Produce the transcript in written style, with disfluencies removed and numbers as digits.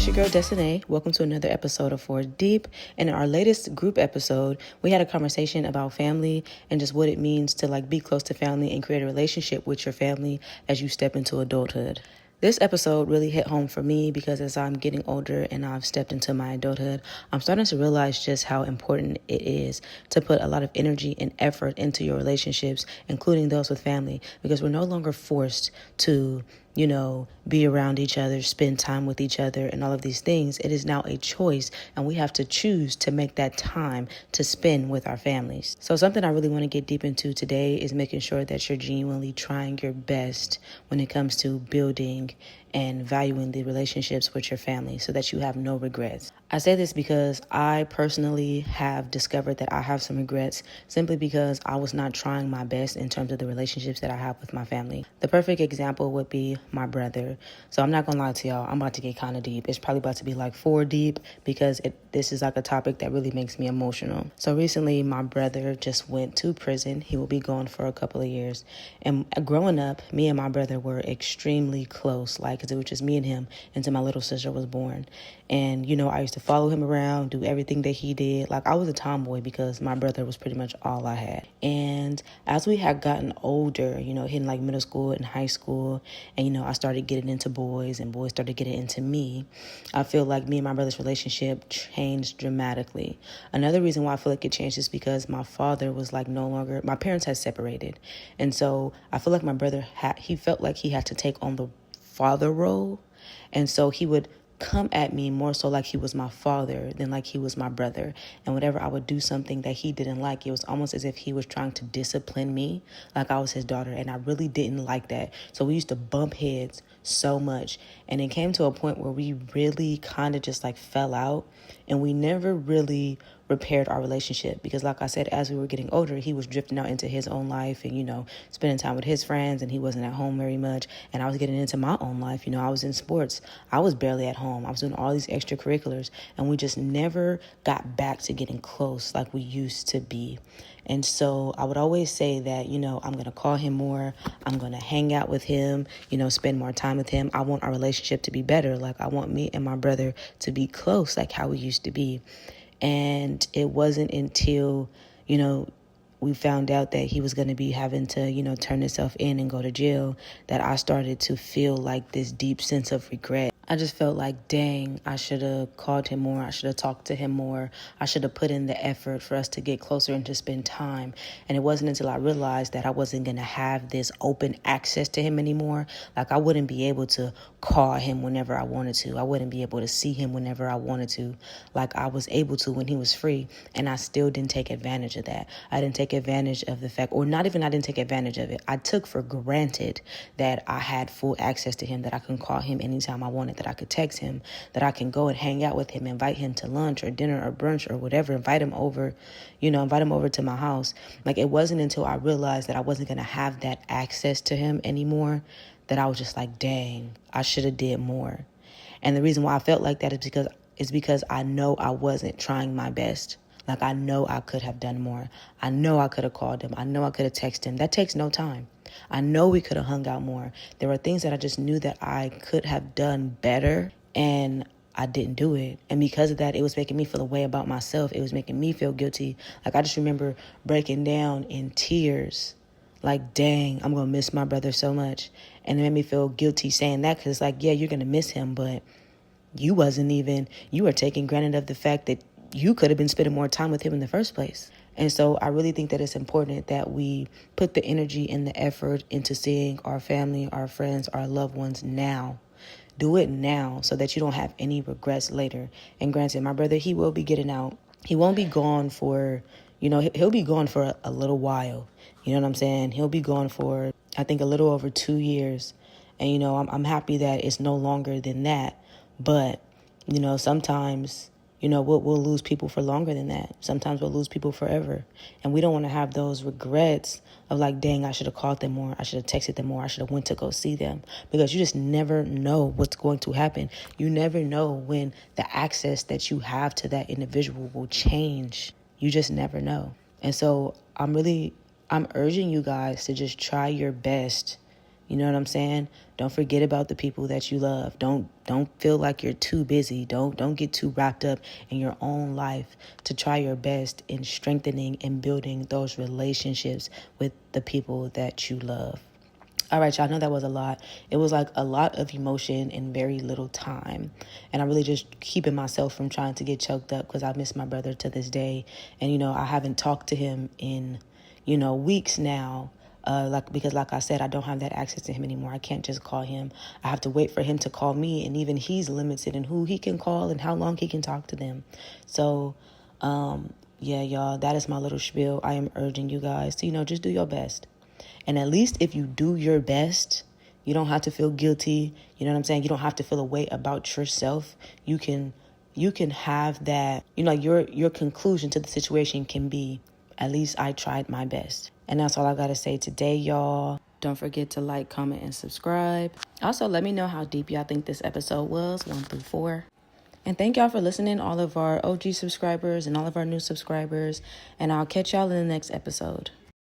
it's your girl Desinae. Welcome to another episode of Four Deep. And in our latest group episode, we had a conversation about family and just what it means to be close to family and create a relationship with your family as you step into adulthood. This episode really hit home for me because as I'm getting older and I've stepped into my adulthood, I'm starting to realize just how important it is to put a lot of energy and effort into your relationships, including those with family, because we're no longer forced to be around each other, spend time with each other, and all of these things. It is now a choice, and we have to choose to make that time to spend with our families. So something I really want to get deep into today is making sure that you're genuinely trying your best when it comes to building and valuing the relationships with your family so that you have no regrets. I say this because I personally have discovered that I have some regrets simply because I was not trying my best in terms of the relationships that I have with my family. The perfect example would be my brother. So I'm not gonna lie to y'all, I'm about to get kind of deep. It's probably about to be like 4 deep because this is like a topic that really makes me emotional. So recently my brother just went to prison. He will be gone for a couple of years. And growing up, me and my brother were extremely close, because it was just me and him until my little sister was born. And, I used to follow him around, do everything that he did. I was a tomboy because my brother was pretty much all I had. And as we had gotten older, hitting middle school and high school, and, I started getting into boys and boys started getting into me, I feel like me and my brother's relationship changed dramatically. Another reason why I feel like it changed is because my father was no longer, my parents had separated. And so I feel like my brother he felt like he had to take on the father role. And so he would come at me more so like he was my father than like he was my brother. And whenever I would do something that he didn't like, it was almost as if he was trying to discipline me like I was his daughter. And I really didn't like that. So we used to bump heads so much. And it came to a point where we really kind of just fell out. And we never really repaired our relationship because, like I said, as we were getting older, he was drifting out into his own life and, spending time with his friends, and he wasn't at home very much. And I was getting into my own life. I was in sports. I was barely at home. I was doing all these extracurriculars, and we just never got back to getting close like we used to be. And so I would always say that, I'm going to call him more. I'm going to hang out with him, spend more time with him. I want our relationship to be better. I want me and my brother to be close like how we used to be. And it wasn't until, we found out that he was going to be having to, turn himself in and go to jail that I started to feel this deep sense of regret. I just felt dang, I should have called him more. I should have talked to him more. I should have put in the effort for us to get closer and to spend time. And it wasn't until I realized that I wasn't going to have this open access to him anymore. I wouldn't be able to call him whenever I wanted to. I wouldn't be able to see him whenever I wanted to, like I was able to when he was free. And I still didn't take advantage of that. I didn't take advantage of the fact, or not even I didn't take advantage of it. I took for granted that I had full access to him, that I can call him anytime I wanted, that I could text him, that I can go and hang out with him, invite him to lunch or dinner or brunch or whatever, invite him over to my house. It wasn't until I realized that I wasn't going to have that access to him anymore that I was just dang, I should have did more. And the reason why I felt like that is because I know I wasn't trying my best. I know I could have done more. I know I could have called him. I know I could have texted him. That takes no time. I know we could have hung out more. There were things that I just knew that I could have done better, and I didn't do it. And because of that, it was making me feel a way about myself. It was making me feel guilty. I just remember breaking down in tears. Dang, I'm going to miss my brother so much. And it made me feel guilty saying that because yeah, you're going to miss him, but you were taking granted of the fact that you could have been spending more time with him in the first place. And so I really think that it's important that we put the energy and the effort into seeing our family, our friends, our loved ones now. Do it now so that you don't have any regrets later. And granted, my brother, he will be getting out. He won't be gone for, he'll be gone for a little while. You know what I'm saying? He'll be gone for, I think, a little over 2 years. And, I'm happy that it's no longer than that. But, sometimes, we'll lose people for longer than that. Sometimes we'll lose people forever. And we don't want to have those regrets of dang, I should have called them more. I should have texted them more. I should have went to go see them. Because you just never know what's going to happen. You never know when the access that you have to that individual will change. You just never know. And so I'm urging you guys to just try your best You know what I'm saying? Don't forget about the people that you love. Don't feel like you're too busy. Don't get too wrapped up in your own life to try your best in strengthening and building those relationships with the people that you love. All right, y'all, I know that was a lot. It was like a lot of emotion in very little time. And I'm really just keeping myself from trying to get choked up because I miss my brother to this day. And, I haven't talked to him in, weeks now. Because like I said, I don't have that access to him anymore. I can't just call him. I have to wait for him to call me. And even he's limited in who he can call and how long he can talk to them. So, yeah, y'all, that is my little spiel. I am urging you guys to, just do your best. And at least if you do your best, you don't have to feel guilty. You know what I'm saying? You don't have to feel a way about yourself. You can have that, your conclusion to the situation can be, at least I tried my best. And that's all I got to say today, y'all. Don't forget to like, comment, and subscribe. Also, let me know how deep y'all think this episode was, 1 through 4. And thank y'all for listening, all of our OG subscribers and all of our new subscribers. And I'll catch y'all in the next episode.